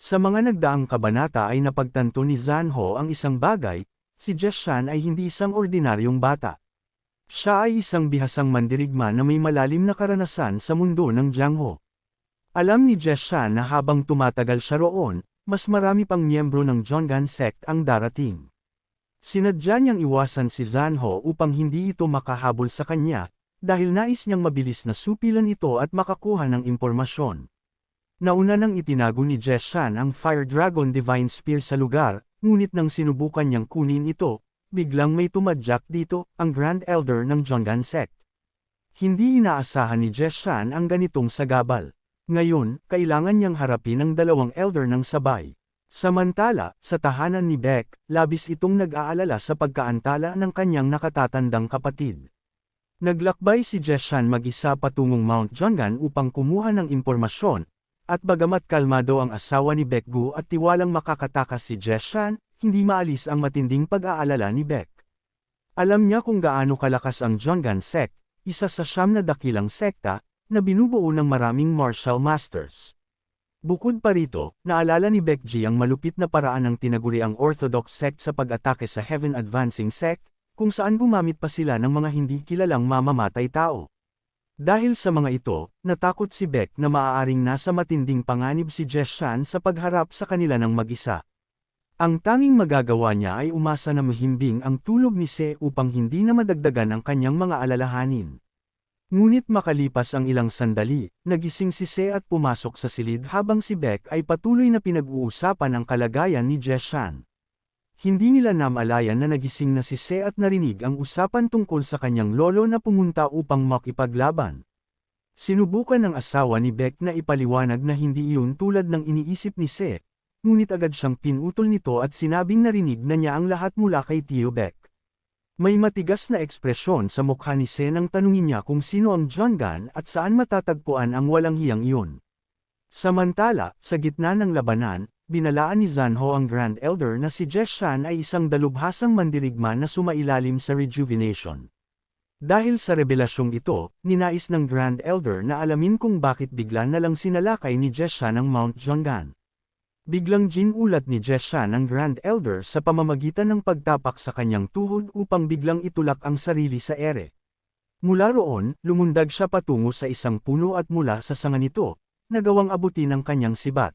Sa mga nagdaang kabanata ay napagtanto ni Zanho ang isang bagay, si Jeshan ay hindi isang ordinaryong bata. Siya ay isang bihasang mandirigma na may malalim na karanasan sa mundo ng Jiangho. Alam ni Jeshan na habang tumatagal siya roon, mas marami pang miyembro ng Zhonggan sect ang darating. Sinadya niyang iwasan si Zanho upang hindi ito makahabol sa kanya, dahil nais niyang mabilis na supilan ito at makakuha ng impormasyon. Nauna nang itinago ni Jeshan ang Fire Dragon Divine Spear sa lugar, ngunit nang sinubukan niyang kunin ito, biglang may tumadyak dito, ang Grand Elder ng Zhonggan sect. Hindi inaasahan ni Jeshan ang ganitong sagabal. Ngayon, kailangan niyang harapin ang dalawang elder ng sabay. Samantala, sa tahanan ni Beck, labis itong nag-aalala sa pagkaantala ng kanyang nakatatandang kapatid. Naglakbay si Jeshan mag-isa patungong Mount Zhonggan upang kumuha ng impormasyon, at bagamat kalmado ang asawa ni Beckgu at tiwalang makakatakas si Jeshan, hindi maalis ang matinding pag-aalala ni Beck. Alam niya kung gaano kalakas ang Zhonggan sect, isa sa 9 na dakilang sekta, na binubuo ng maraming martial masters. Bukod pa rito, naalala ni Beckji ang malupit na paraan ng tinaguriang Orthodox sect sa pag-atake sa Heaven Advancing sect, kung saan gumamit pa sila ng mga hindi kilalang mamamatay tao. Dahil sa mga ito, natakot si Beck na maaaring nasa matinding panganib si Jeshan sa pagharap sa kanila ng mag-isa. Ang tanging magagawa niya ay umasa na mahimbing ang tulog ni Se upang hindi na madagdagan ang kanyang mga alalahanin. Ngunit makalipas ang ilang sandali, nagising si Se at pumasok sa silid habang si Beck ay patuloy na pinag-uusapan ang kalagayan ni Jeshan. Hindi nila namalayan na nagising na si Se at narinig ang usapan tungkol sa kanyang lolo na pumunta upang makipaglaban. Sinubukan ng asawa ni Beck na ipaliwanag na hindi iyon tulad ng iniisip ni Se, ngunit agad siyang pinutol nito at sinabing narinig na niya ang lahat mula kay Tio Beck. May matigas na ekspresyon sa mukha ni Se nang tanungin niya kung sino ang Zhonggan at saan matatagpuan ang walang hiyang iyon. Samantala, sa gitna ng labanan, binalaan ni Zanho ang Grand Elder na si Jeshan ay isang dalubhasang mandirigma na sumailalim sa rejuvenation. Dahil sa revelasyong ito, ninais ng Grand Elder na alamin kung bakit bigla na lang sinalakay ni Jeshan ang Mount Zhonggan. Biglang ginulat ni Jeshan ang Grand Elder sa pamamagitan ng pagtapak sa kanyang tuhod upang biglang itulak ang sarili sa ere. Mula roon, lumundag siya patungo sa isang puno at mula sa sanga nito, nagawang abutin ang kanyang sibat.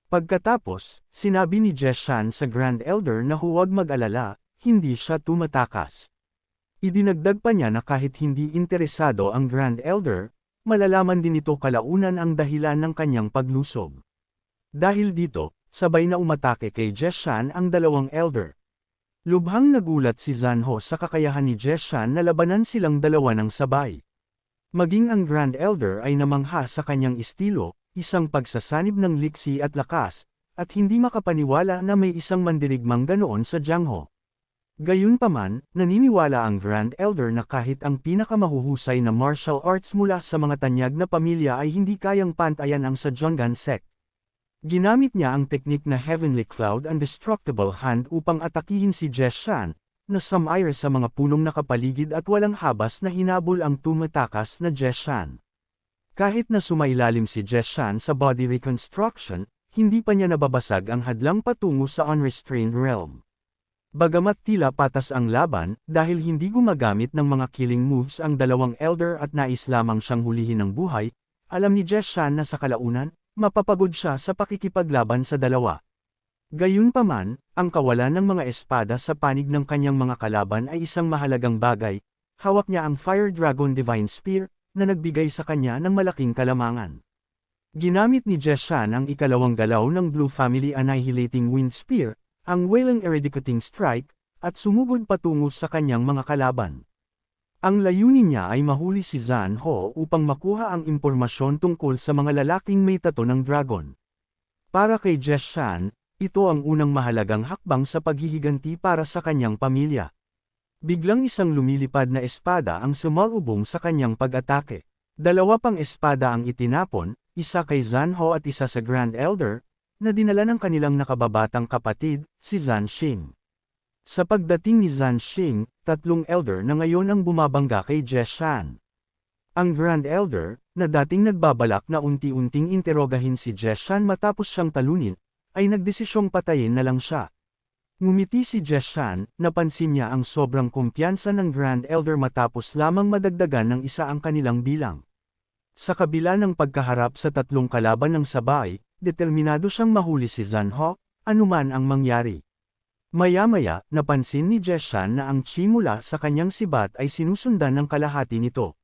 Pagkatapos, sinabi ni Jeshan sa Grand Elder na huwag mag-alala, hindi siya tumatakas. Idinagdag pa niya na kahit hindi interesado ang Grand Elder, malalaman din ito kalaunan ang dahilan ng kanyang paglusob. Dahil dito, sabay na umatake kay Jeshan ang dalawang elder. Lubhang nagulat si Zanho sa kakayahan ni Jeshan na labanan silang dalawa ng sabay. Maging ang Grand Elder ay namangha sa kanyang estilo, isang pagsasanib ng liksi at lakas, at hindi makapaniwala na may isang mandirigmang ganoon sa Jiangho. Gayunpaman, naniniwala ang Grand Elder na kahit ang pinakamahuhusay na martial arts mula sa mga tanyag na pamilya ay hindi kayang pantayan ang sa Zhonggan sect. Ginamit niya ang teknik na Heavenly Cloud and Destructible Hand upang atakihin si Jeshan, na sumire sa mga punong nakapaligid at walang habas na hinabol ang tumatakas na Jeshan. Kahit na sumailalim si Jeshan sa body reconstruction, hindi pa niya nababasag ang hadlang patungo sa unrestrained realm. Bagamat tila patas ang laban, dahil hindi gumagamit ng mga killing moves ang dalawang elder at nais lamang siyang hulihin ng buhay, alam ni Jeshan na sa kalaunan, mapapagod siya sa pakikipaglaban sa dalawa. Gayunpaman, ang kawalan ng mga espada sa panig ng kanyang mga kalaban ay isang mahalagang bagay. Hawak niya ang Fire Dragon Divine Spear, na nagbigay sa kanya ng malaking kalamangan. Ginamit ni Jeshan ang ikalawang galaw ng Blue Family Annihilating Wind Spear, ang Wailing Eradicating Strike, at sumugod patungo sa kanyang mga kalaban. Ang layunin niya ay mahuli si Zanho upang makuha ang impormasyon tungkol sa mga lalaking may tato ng dragon. Para kay Jeshan, ito ang unang mahalagang hakbang sa paghihiganti para sa kanyang pamilya. Biglang isang lumilipad na espada ang sumalubong sa kanyang pag-atake. Dalawa pang espada ang itinapon, isa kay Zanho at isa sa Grand Elder, na dinala ng kanilang nakababatang kapatid, si Zanxing. Sa pagdating ni Zanxing, 3 elder na ngayon ang bumabangga kay Jeshan. Ang Grand Elder, na dating nagbabalak na unti-unting interogahin si Jeshan matapos siyang talunin, ay nagdesisyong patayin na lang siya. Ngumiti si Jeshan, napansin niya ang sobrang kumpiyansa ng Grand Elder matapos lamang madagdagan ng isa ang kanilang bilang. Sa kabila ng pagkaharap sa tatlong kalaban ng sabay, determinado siyang mahuli si Zanho, anuman ang mangyari. Maya-maya, napansin ni Jeshan na ang chi mula sa kanyang sibat ay sinusundan ng kalahati nito.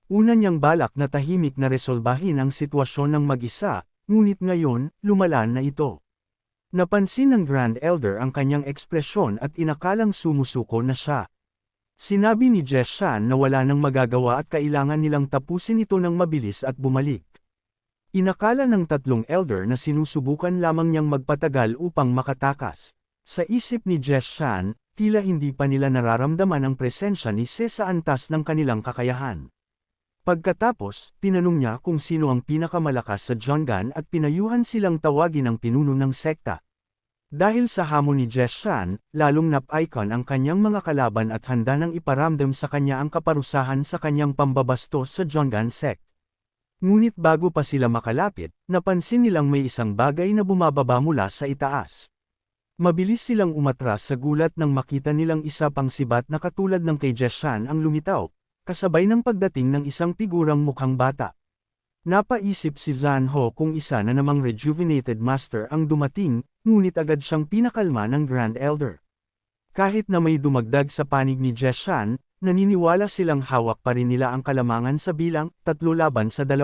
Una niyang balak na tahimik na resolbahin ang sitwasyon ng mag-isa, ngunit ngayon, lumalan na ito. Napansin ng Grand Elder ang kanyang ekspresyon at inakalang sumusuko na siya. Sinabi ni Jeshan na wala nang magagawa at kailangan nilang tapusin ito ng mabilis at bumalik. Inakala ng tatlong elder na sinusubukan lamang niyang magpatagal upang makatakas. Sa isip ni Jeshan, tila hindi pa nila nararamdaman ang presensya ni Se sa antas ng kanilang kakayahan. Pagkatapos, tinanong niya kung sino ang pinakamalakas sa Jongan at pinayuhan silang tawagin ang pinuno ng sekta. Dahil sa hamon ni Jeshan, lalong nap-icon ang kanyang mga kalaban at handa nang iparamdam sa kanya ang kaparusahan sa kanyang pambabastos sa Jongan sect. Ngunit bago pa sila makalapit, napansin nilang may isang bagay na bumababa mula sa itaas. Mabilis silang umatras sa gulat nang makita nilang isa pang sibat na katulad ng kay Jeshan ang lumitaw, kasabay ng pagdating ng isang figurang mukhang bata. Napaisip si Zanho kung isa na namang rejuvenated master ang dumating, ngunit agad siyang pinakalma ng Grand Elder. Kahit na may dumagdag sa panig ni Jeshan, naniniwala silang hawak pa rin nila ang kalamangan sa bilang 3 laban sa 2.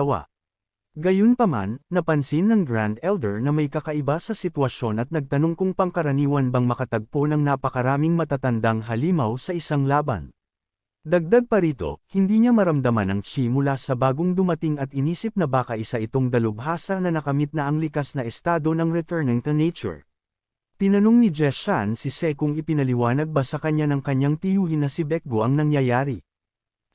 Gayunpaman, napansin ng Grand Elder na may kakaiba sa sitwasyon at nagtanong kung pangkaraniwan bang makatagpo ng napakaraming matatandang halimaw sa isang laban. Dagdag pa rito, hindi niya maramdaman ang chi mula sa bagong dumating at inisip na baka isa itong dalubhasa na nakamit na ang likas na estado ng returning to nature. Tinanong ni Jeshan si Se kung ipinaliwanag ba sa kanya ng kanyang tiyuhin na si Baekgu ang nangyayari.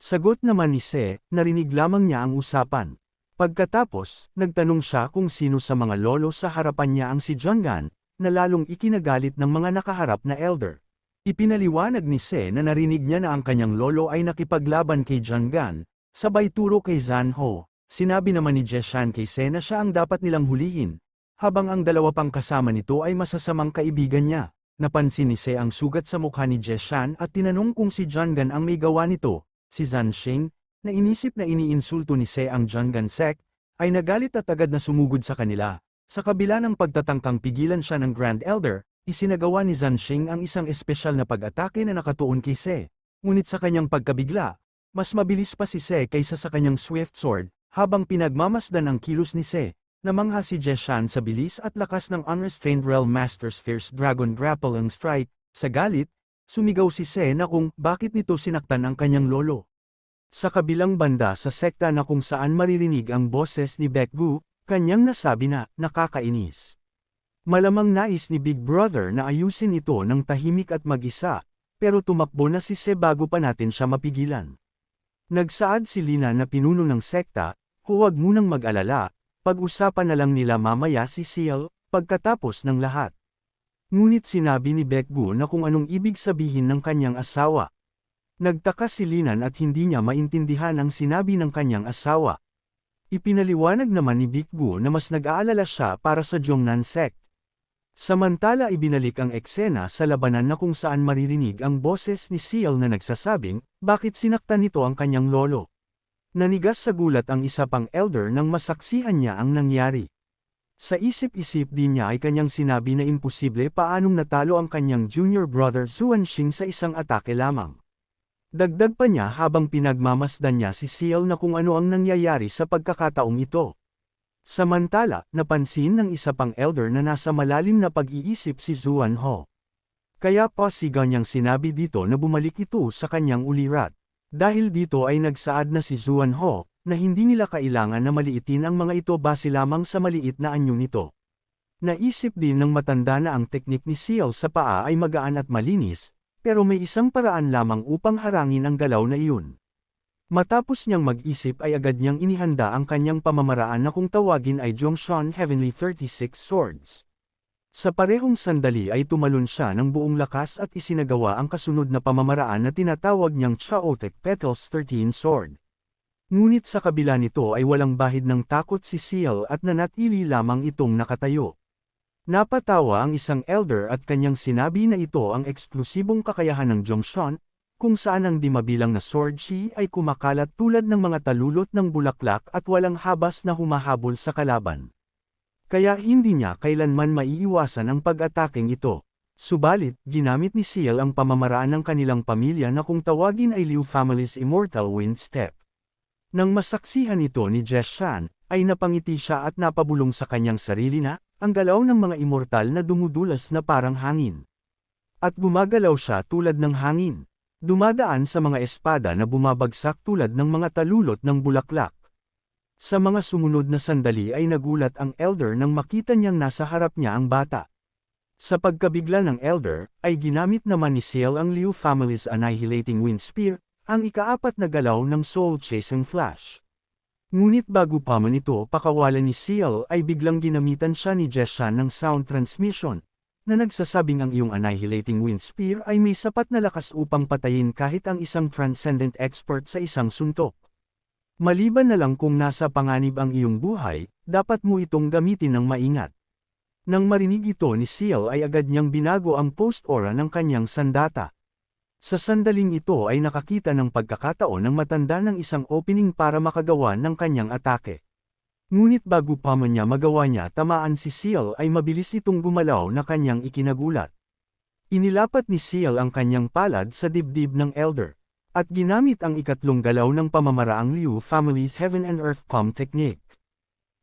Sagot naman ni Se, narinig lamang niya ang usapan. Pagkatapos, nagtanong siya kung sino sa mga lolo sa harapan niya ang si Jongan, na lalong ikinagalit ng mga nakaharap na elder. Ipinaliwanag ni Se na narinig niya na ang kanyang lolo ay nakipaglaban kay Jongan, sabay turo kay Zanho. Sinabi naman ni Jeshan kay Se na siya ang dapat nilang hulihin, habang ang dalawa pang kasama nito ay masasamang kaibigan niya. Napansin ni Se ang sugat sa mukha ni Jeshan at tinanong kung si Jongan ang may gawa nito. Si Zansheng, na inisip na iniinsulto ni Se ang Jongan sect, ay nagalit at agad na sumugod sa kanila. Sa kabila ng pagtatangkang pigilan siya ng Grand Elder, isinagawa ni Zansheng ang isang espesyal na pag-atake na nakatuon kay Se. Ngunit sa kanyang pagkabigla, mas mabilis pa si Se kaysa sa kanyang swift sword, habang pinagmamasdan ang kilos ni Se. Namangha si Jeshan sa bilis at lakas ng Unrestrained Realm Master's Fierce Dragon Grapple and Strike. Sa galit, sumigaw si Se na kung bakit nito sinaktan ang kanyang lolo. Sa kabilang banda sa sekta na kung saan maririnig ang boses ni Baekgu, kanyang nasabi na, nakakainis. Malamang nais ni Big Brother na ayusin ito ng tahimik at mag-isa, pero tumakbo na si Se bago pa natin siya mapigilan. Nagsaad si Lina na pinuno ng sekta, huwag munang mag-alala, pag-usapan na lang nila mamaya si Seal, pagkatapos ng lahat. Ngunit sinabi ni Baekgu na kung anong ibig sabihin ng kanyang asawa. Nagtaka si Linan at hindi niya maintindihan ang sinabi ng kanyang asawa. Ipinaliwanag naman ni Baekgu na mas nag-aalala siya para sa Jongnan sect. Samantala ibinalik ang eksena sa labanan na kung saan maririnig ang boses ni Seal na nagsasabing, bakit sinaktan nito ang kanyang lolo. Nanigas sa gulat ang isa pang elder nang masaksihan niya ang nangyari. Sa isip-isip din niya ay kanyang sinabi na imposible paanong natalo ang kanyang junior brother Zuanxing sa isang atake lamang. Dagdag pa niya habang pinagmamasdan niya si Seal na kung ano ang nangyayari sa pagkakataong ito. Samantala, napansin ng isa pang elder na nasa malalim na pag-iisip si Zuanho. Kaya pasigaw niyang sinabi dito na bumalik ito sa kanyang ulirat. Dahil dito ay nagsaad na si Zuanho, na hindi nila kailangan na maliitin ang mga ito base lamang sa maliit na anyo nito. Naisip din ng matanda na ang teknik ni Seal sa paa ay magaan at malinis, pero may isang paraan lamang upang harangin ang galaw na iyon. Matapos niyang mag-isip ay agad niyang inihanda ang kanyang pamamaraan na kung tawagin ay Zhongshan Heavenly 36 Swords. Sa parehong sandali ay tumalon siya ng buong lakas at isinagawa ang kasunod na pamamaraan na tinatawag niyang Chaotic Petals 13 Sword. Ngunit sa kabila nito ay walang bahid ng takot si Seal at nanatili lamang itong nakatayo. Napatawa ang isang elder at kanyang sinabi na ito ang eksklusibong kakayahan ng Zhongshan, kung saan ang di mabilang na sword chi ay kumakalat tulad ng mga talulot ng bulaklak at walang habas na humahabol sa kalaban. Kaya hindi niya kailanman maiiwasan ang pag-ataking ito. Subalit, ginamit ni Ciel ang pamamaraan ng kanilang pamilya na kung tawagin ay Liu Family's Immortal Wind Step. Nang masaksihan ito ni Zeshan, ay napangiti siya at napabulong sa kanyang sarili na, ang galaw ng mga immortal na dumudulas na parang hangin. At gumagalaw siya tulad ng hangin. Dumadaan sa mga espada na bumabagsak tulad ng mga talulot ng bulaklak. Sa mga sumunod na sandali ay nagulat ang elder nang makita niyang nasa harap niya ang bata. Sa pagkabigla ng elder, ay ginamit naman ni Ciel ang Liu Family's Annihilating Wind Spear, ang ikaapat na galaw ng Soul Chasing Flash. Ngunit bago pa man ito pakawalan ni Ciel ay biglang ginamitan siya ni Zeshan ng sound transmission, na nagsasabing ang iyong Annihilating Wind Spear ay may sapat na lakas upang patayin kahit ang isang transcendent expert sa isang suntok. Maliban na lang kung nasa panganib ang iyong buhay, dapat mo itong gamitin ng maingat. Nang marinig ito ni Ciel ay agad niyang binago ang post-aura ng kanyang sandata. Sa sandaling ito ay nakakita ng pagkakataon ng matanda ng isang opening para makagawa ng kanyang atake. Ngunit bago pa man niya magawa niya tamaan si Ciel ay mabilis itong gumalaw na kanyang ikinagulat. Inilapat ni Ciel ang kanyang palad sa dibdib ng elder, at ginamit ang ikatlong galaw ng pamamaraang Liu Family's Heaven and Earth Palm Technique,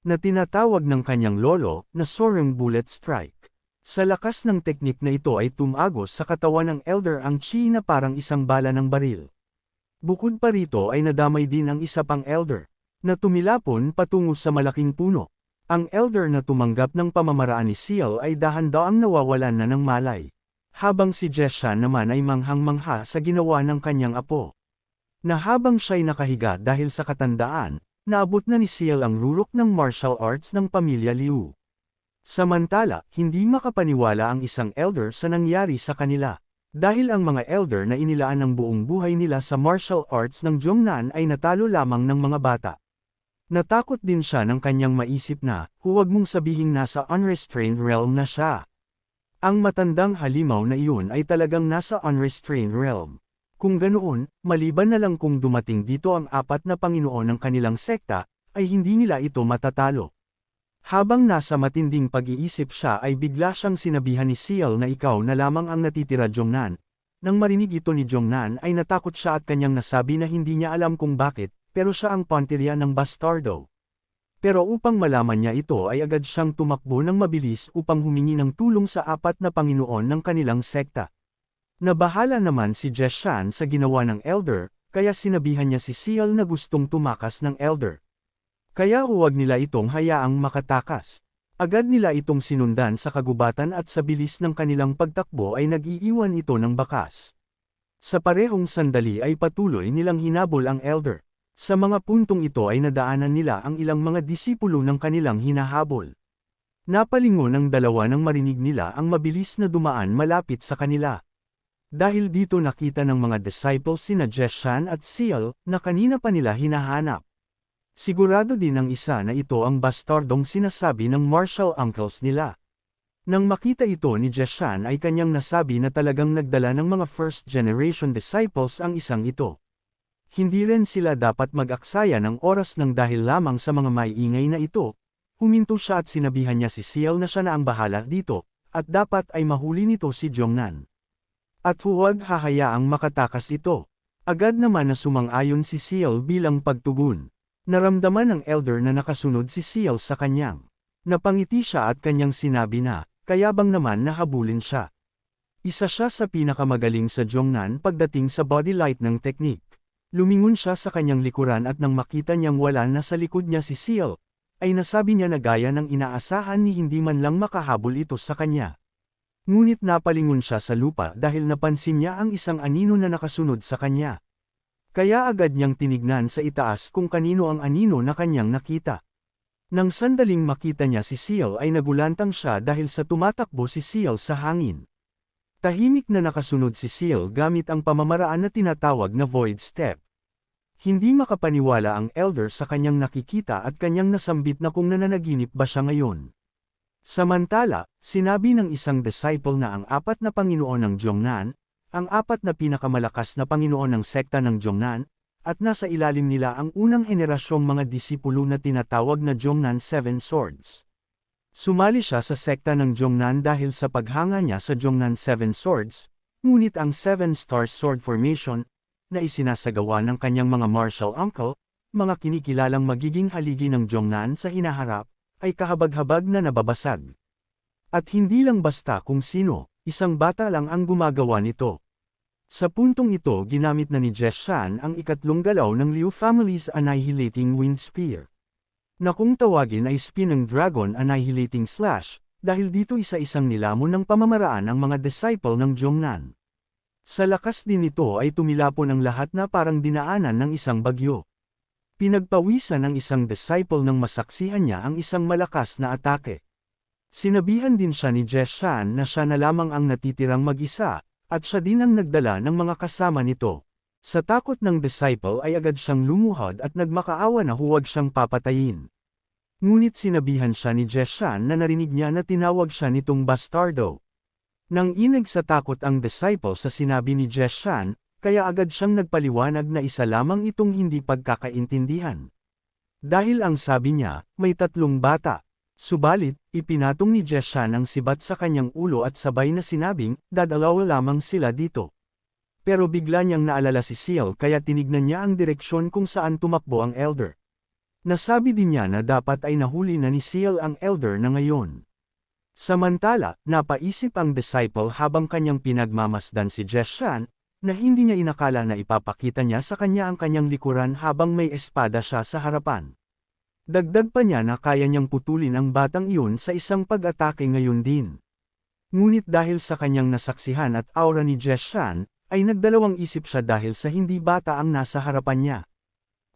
na tinatawag ng kanyang lolo na Soaring Bullet Strike. Sa lakas ng teknik na ito ay tumagos sa katawan ng elder ang chi na parang isang bala ng baril. Bukod pa rito ay nadamay din ang isa pang elder, na tumilapon patungo sa malaking puno. Ang elder na tumanggap ng pamamaraan ni Ciel ay dahan-daang nawawalan na ng malay, habang si Zeshan naman ay manghang-mangha sa ginawa ng kanyang apo. Na habang siya'y nakahiga dahil sa katandaan, naabot na ni Ciel ang rurok ng martial arts ng pamilya Liu. Samantala, hindi makapaniwala ang isang elder sa nangyari sa kanila, dahil ang mga elder na inilaan ang buong buhay nila sa martial arts ng Zhongnan ay natalo lamang ng mga bata. Natakot din siya ng kanyang maisip na, huwag mong sabihing nasa unrestrained realm na siya. Ang matandang halimaw na iyon ay talagang nasa unrestrained realm. Kung ganoon, maliban na lang kung dumating dito ang apat na Panginoon ng kanilang sekta, ay hindi nila ito matatalo. Habang nasa matinding pag-iisip siya ay bigla siyang sinabihan ni Ciel na ikaw na lamang ang natitira Zhongnan. Nang marinig ito ni Zhongnan ay natakot siya at kanyang nasabi na hindi niya alam kung bakit, pero siya ang pantirya ng bastardo. Pero upang malaman niya ito ay agad siyang tumakbo ng mabilis upang humingi ng tulong sa apat na Panginoon ng kanilang sekta. Nabahala naman si Zeshan sa ginawa ng elder, kaya sinabihan niya si Ciel na gustong tumakas ng elder. Kaya huwag nila itong hayaang makatakas. Agad nila itong sinundan sa kagubatan at sa bilis ng kanilang pagtakbo ay nag-iiwan ito ng bakas. Sa parehong sandali ay patuloy nilang hinabol ang elder. Sa mga puntong ito ay nadaanan nila ang ilang mga disipulo ng kanilang hinahabol. Napalingon ang dalawa nang marinig nila ang mabilis na dumaan malapit sa kanila. Dahil dito nakita ng mga disciples sina Zeshan at Ciel na kanina pa nila hinahanap. Sigurado din ang isa na ito ang bastardong sinasabi ng martial uncles nila. Nang makita ito ni Zeshan ay kanyang nasabi na talagang nagdala ng mga first generation disciples ang isang ito. Hindi rin sila dapat mag-aksaya ng oras ng dahil lamang sa mga maiingay na ito. Huminto siya at sinabihan niya si Ciel na siya na ang bahala dito, at dapat ay mahuli nito si Zhongnan. At huwag hahayaang makatakas ito. Agad naman na sumang-ayon si Ciel bilang pagtugon. Naramdaman ng elder na nakasunod si Ciel sa kanyang. Napangiti siya at kanyang sinabi na, kayabang naman na habulin siya. Isa siya sa pinakamagaling sa Zhongnan pagdating sa body light ng teknik. Lumingon siya sa kanyang likuran at nang makita niyang wala na sa likod niya si Ciel, ay nasabi niya na gaya ng inaasahan ni hindi man lang makahabol ito sa kanya. Ngunit napalingon siya sa lupa dahil napansin niya ang isang anino na nakasunod sa kanya. Kaya agad niyang tinignan sa itaas kung kanino ang anino na kanyang nakita. Nang sandaling makita niya si Ciel ay nagulantang siya dahil sa tumatakbo si Ciel sa hangin. Tahimik na nakasunod si Ciel gamit ang pamamaraan na tinatawag na Void Step. Hindi makapaniwala ang elder sa kanyang nakikita at kanyang nasambit na kung nananaginip ba siya ngayon. Samantala, sinabi ng isang disciple na ang apat na Panginoon ng Jongnan, ang apat na pinakamalakas na Panginoon ng sekta ng Jongnan, at nasa ilalim nila ang unang henerasyong mga disipulo na tinatawag na Jongnan Seven Swords. Sumali siya sa sekta ng Jongnan dahil sa paghanga niya sa Jongnan Seven Swords, ngunit ang Seven Star Sword Formation, na isinasagawa ng kanyang mga martial uncle, mga kinikilalang magiging haligi ng Jongnan sa hinaharap, ay kahabag-habag na nababasag. At hindi lang basta kung sino, isang bata lang ang gumagawa nito. Sa puntong ito ginamit na ni Jeshan ang ikatlong galaw ng Liu family's Annihilating Wind Spear, na kung tawagin ay Spin ng Dragon Annihilating Slash, dahil dito isa-isang nilamon ng pamamaraan ang mga disciple ng Jongnan. Sa lakas din nito ay tumilapon ang lahat na parang dinaanan ng isang bagyo. Pinagpawisan ng isang disciple nang masaksihan niya ang isang malakas na atake. Sinabihan din siya ni Jeshan na siya na lamang ang natitirang mag-isa, at siya din ang nagdala ng mga kasama nito. Sa takot ng disciple ay agad siyang lumuhod at nagmakaawa na huwag siyang papatayin. Ngunit sinabihan siya ni Jeshan na narinig niya na tinawag siya nitong bastardo. Nang inag sa takot ang disciple sa sinabi ni Jeshan, kaya agad siyang nagpaliwanag na isa lamang itong hindi pagkakaintindihan. Dahil ang sabi niya, may tatlong bata. Subalit, ipinatong ni Jeshan ang sibat sa kanyang ulo at sabay na sinabing, dadalawa lamang sila dito. Pero bigla niyang naalala si Seal kaya tinignan niya ang direksyon kung saan tumakbo ang elder. Nasabi din niya na dapat ay nahuli na ni Seal ang elder na ngayon. Samantala, napaisip ang disciple habang kanyang pinagmamasdan si Jeshan, na hindi niya inakala na ipapakita niya sa kanya ang kanyang likuran habang may espada siya sa harapan. Dagdag pa niya na kaya niyang putulin ang batang iyon sa isang pag-atake ngayon din. Ngunit dahil sa kanyang nasaksihan at aura ni Jeshan, ay nagdalawang isip siya dahil sa hindi bata ang nasa harapan niya.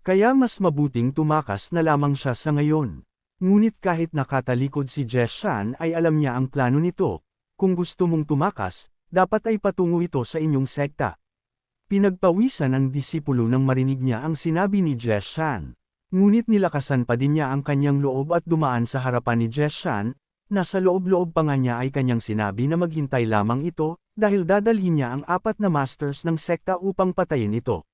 Kaya mas mabuting tumakas na lamang siya sa ngayon. Ngunit kahit nakatalikod si Jeshan ay alam niya ang plano nito, kung gusto mong tumakas, dapat ay patungo ito sa inyong sekta. Pinagpawisan ang disipulo nang marinig niya ang sinabi ni Jeshan. Ngunit nilakasan pa din niya ang kanyang loob at dumaan sa harapan ni Jeshan, na sa loob-loob pa nga niya ay kanyang sinabi na maghintay lamang ito, dahil dadalhin niya ang apat na masters ng sekta upang patayin ito.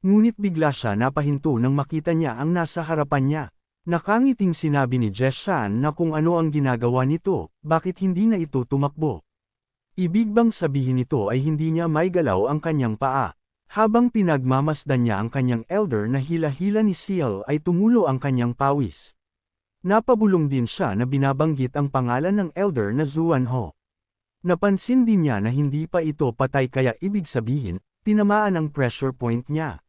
Ngunit bigla siya napahinto nang makita niya ang nasa harapan niya. Nakangiting sinabi ni Jeshan na kung ano ang ginagawa nito, bakit hindi na ito tumakbo. Ibig bang sabihin nito ay hindi niya may galaw ang kanyang paa. Habang pinagmamasdan niya ang kanyang elder na hila-hila ni Seal ay tumulo ang kanyang pawis. Napabulong din siya na binabanggit ang pangalan ng elder na Zuanho. Napansin din niya na hindi pa ito patay kaya ibig sabihin, tinamaan ang pressure point niya.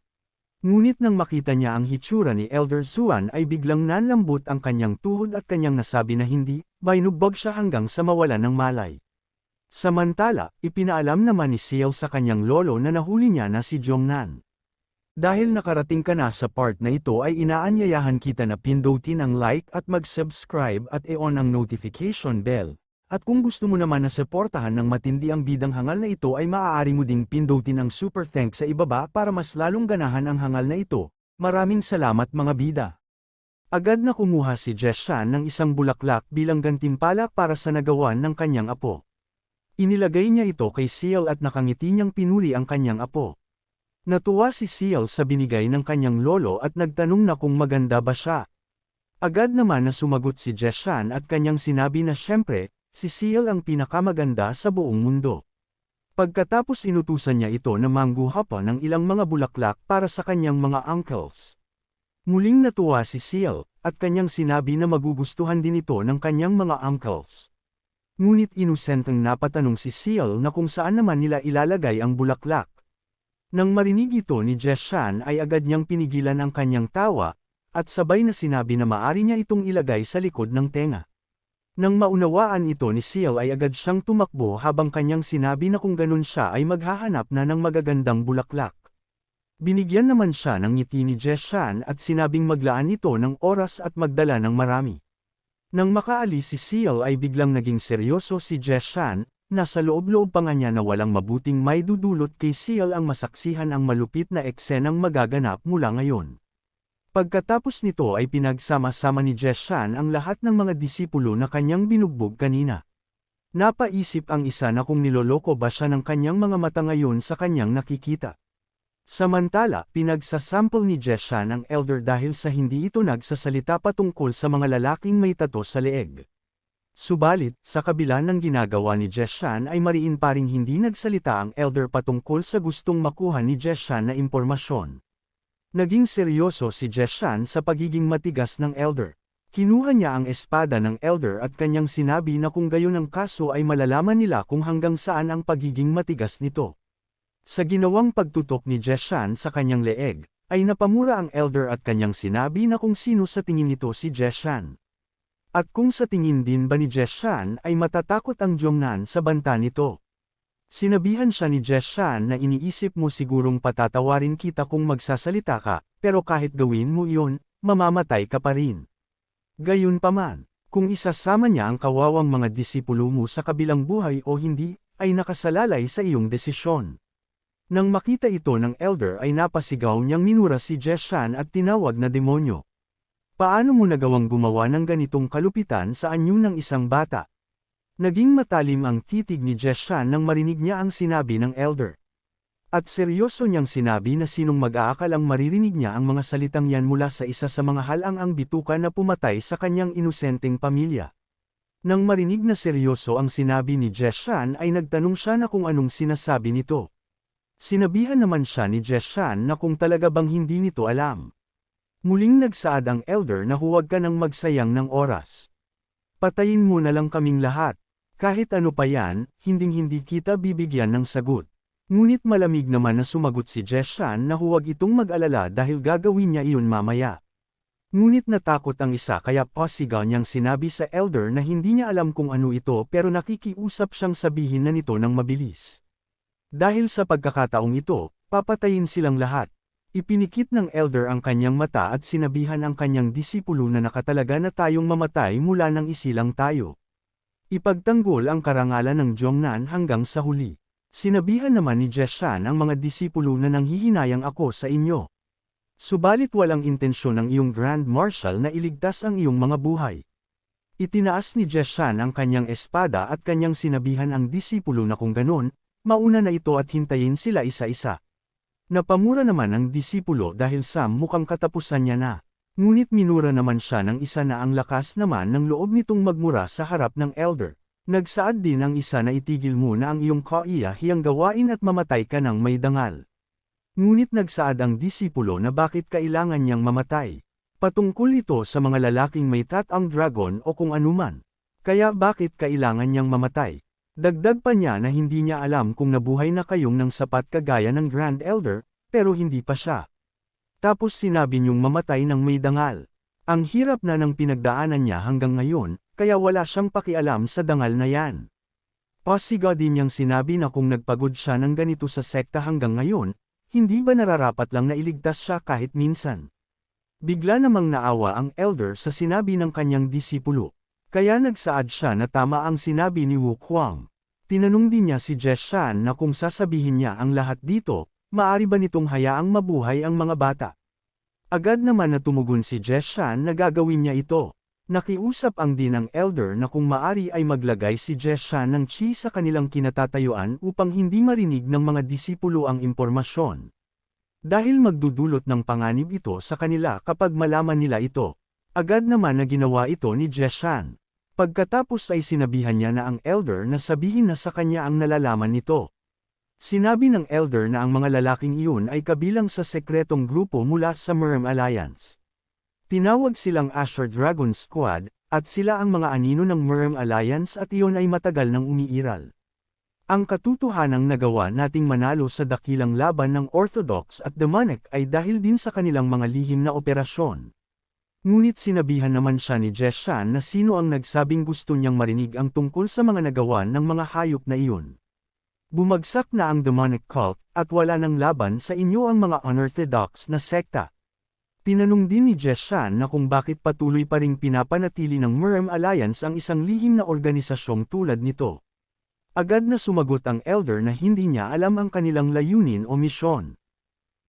Ngunit nang makita niya ang hitsura ni Elder Zuan ay biglang nanlambot ang kanyang tuhod at kanyang nasabi na hindi, binugbog siya hanggang sa mawalan ng malay. Samantala, ipinaalam naman ni Seal sa kanyang lolo na nahuli niya na si Jongnan. Dahil nakarating ka na sa part na ito ay inaanyayahan kita na pindutin ang like at mag-subscribe at i-on ang notification bell. At kung gusto mo naman na suportahan ng matindi ang bidang hangal na ito ay maaari mo ding pindutin ang super thanks sa ibaba para mas lalong ganahan ang hangal na ito. Maraming salamat mga bida. Agad na kumuha si Jeshan ng isang bulaklak bilang gantimpala para sa nagawan ng kanyang apo. Inilagay niya ito kay Seal at nakangiti niyang pinuri ang kanyang apo. Natuwa si Seal sa binigay ng kanyang lolo at nagtanong na kung maganda ba siya. Agad naman na sumagot si Jeshan at kanyang sinabi na siyempre, si Seal ang pinakamaganda sa buong mundo. Pagkatapos inutusan niya ito na mangguha pa ng ilang mga bulaklak para sa kanyang mga uncles. Muling natuwa si Seal, at kanyang sinabi na magugustuhan din ito ng kanyang mga uncles. Ngunit inosenteng napatanong si Seal na kung saan naman nila ilalagay ang bulaklak. Nang marinig ito ni Jeshan ay agad niyang pinigilan ang kanyang tawa, at sabay na sinabi na maari niya itong ilagay sa likod ng tenga. Nang maunawaan ito ni Seal ay agad siyang tumakbo habang kanyang sinabi na kung ganun siya ay maghahanap na ng magagandang bulaklak. Binigyan naman siya ng ngiti ni Jeshan at sinabing maglaan ito ng oras at magdala ng marami. Nang makaalis si Seal ay biglang naging seryoso si Jeshan, na sa loob-loob pa nga niya na walang mabuting may dudulot kay Seal ang masaksihan ang malupit na eksenang magaganap mula ngayon. Pagkatapos nito ay pinagsama-sama ni Jeshan ang lahat ng mga disipulo na kanyang binugbog kanina. Napaisip ang isa na kung niloloko ba siya ng kanyang mga mata ngayon sa kanyang nakikita. Samantala, pinagsasample ni Jeshan ang elder dahil sa hindi ito nagsasalita patungkol sa mga lalaking may tato sa leeg. Subalit, sa kabila ng ginagawa ni Jeshan ay mariin pa ring hindi nagsalita ang elder patungkol sa gustong makuha ni Jeshan na impormasyon. Naging seryoso si Jeshan sa pagiging matigas ng elder. Kinuha niya ang espada ng elder at kanyang sinabi na kung gayon ang kaso ay malalaman nila kung hanggang saan ang pagiging matigas nito. Sa ginawang pagtutok ni Jeshan sa kanyang leeg, ay napamura ang elder at kanyang sinabi na kung sino sa tingin nito si Jeshan. At kung sa tingin din ba ni Jeshan ay matatakot ang Jongnan sa banta nito. Sinabihan siya ni Jeshan na iniisip mo sigurong patatawarin kita kung magsasalita ka, pero kahit gawin mo iyon, mamamatay ka pa rin. Gayunpaman, kung isasama niya ang kawawang mga disipulo mo sa kabilang buhay o hindi, ay nakasalalay sa iyong desisyon. Nang makita ito ng elder ay napasigaw niyang minura si Jeshan at tinawag na demonyo. Paano mo nagawang gumawa ng ganitong kalupitan sa anyo ng isang bata? Naging matalim ang titig ni Jeshan nang marinig niya ang sinabi ng elder. At seryoso niyang sinabi na sinong mag-aakalang maririnig niya ang mga salitang yan mula sa isa sa mga halang bituka na pumatay sa kanyang inosenteng pamilya. Nang marinig na seryoso ang sinabi ni Jeshan ay nagtanong siya na kung anong sinasabi nito. Sinabihan naman siya ni Jeshan na kung talaga bang hindi nito alam. Muling nagsaad ang elder na huwag ka nang magsayang ng oras. Patayin mo na lang kaming lahat. Kahit ano pa yan, hinding-hindi kita bibigyan ng sagot. Ngunit malamig naman na sumagot si Jeshan na huwag itong mag-alala dahil gagawin niya iyon mamaya. Ngunit natakot ang isa kaya pasigaw niyang sinabi sa elder na hindi niya alam kung ano ito pero nakikiusap siyang sabihin na nito ng mabilis. Dahil sa pagkakataong ito, papatayin silang lahat. Ipinikit ng elder ang kanyang mata at sinabihan ang kanyang disipulo na nakatalaga na tayong mamatay mula nang isilang tayo. Ipagtanggol ang karangalan ng Jongnan hanggang sa huli. Sinabihan naman ni Jeshan ang mga disipulo na nanghihinayang ako sa inyo. Subalit walang intensyon ng iyong Grand Marshal na iligtas ang iyong mga buhay. Itinaas ni Jeshan ang kanyang espada at kanyang sinabihan ang disipulo na kung ganon, mauna na ito at hintayin sila isa-isa. Napamura naman ang disipulo dahil sa mukhang katapusan niya na. Ngunit minura naman siya ng isa na ang lakas naman ng loob nitong magmura sa harap ng elder. Nagsaad din ang isa na itigil mo na ang iyong kaiyahiyang gawain at mamatay ka ng may dangal. Ngunit nagsaad ang disipulo na bakit kailangan niyang mamatay. Patungkol ito sa mga lalaking may tatang dragon o kung anuman. Kaya bakit kailangan niyang mamatay? Dagdag pa niya na hindi niya alam kung nabuhay na kayong ng sapat kagaya ng Grand Elder, pero hindi pa siya. Tapos sinabi niyong mamatay ng may dangal. Ang hirap na ng pinagdaanan niya hanggang ngayon, kaya wala siyang pakialam sa dangal na yan. Pasigaw din niyang sinabi na kung nagpagod siya ng ganito sa sekta hanggang ngayon, hindi ba nararapat lang na iligtas siya kahit minsan? Bigla namang naawa ang elder sa sinabi ng kanyang disipulo. Kaya nagsaad siya na tama ang sinabi ni Wu Kuang. Tinanong din niya si Jeshan na kung sasabihin niya ang lahat dito, maari ba nitong hayaang mabuhay ang mga bata? Agad naman na tumugon si Jeshan na gagawin niya ito. Nakiusap ang din ng elder na kung maari ay maglagay si Jeshan ng chi sa kanilang kinatatayuan upang hindi marinig ng mga disipulo ang impormasyon. Dahil magdudulot ng panganib ito sa kanila kapag malaman nila ito. Agad naman na ginawa ito ni Jeshan. Pagkatapos ay sinabihan niya na ang elder na sabihin na sa kanya ang nalalaman nito. Sinabi ng elder na ang mga lalaking iyon ay kabilang sa sekretong grupo mula sa Merm Alliance. Tinawag silang Asher Dragon Squad, at sila ang mga anino ng Merm Alliance at iyon ay matagal nang umiiral. Ang katotohanang nagawa nating manalo sa dakilang laban ng Orthodox at Demonic ay dahil din sa kanilang mga lihim na operasyon. Ngunit sinabihan naman siya ni Jeshan na sino ang nagsabing gusto niyang marinig ang tungkol sa mga nagawa ng mga hayop na iyon. Bumagsak na ang demonic cult, at wala nang laban sa inyo ang mga unorthodox na sekta. Tinanong din ni Jeshan na kung bakit patuloy pa ring pinapanatili ng Merm Alliance ang isang lihim na organisasyong tulad nito. Agad na sumagot ang elder na hindi niya alam ang kanilang layunin o misyon.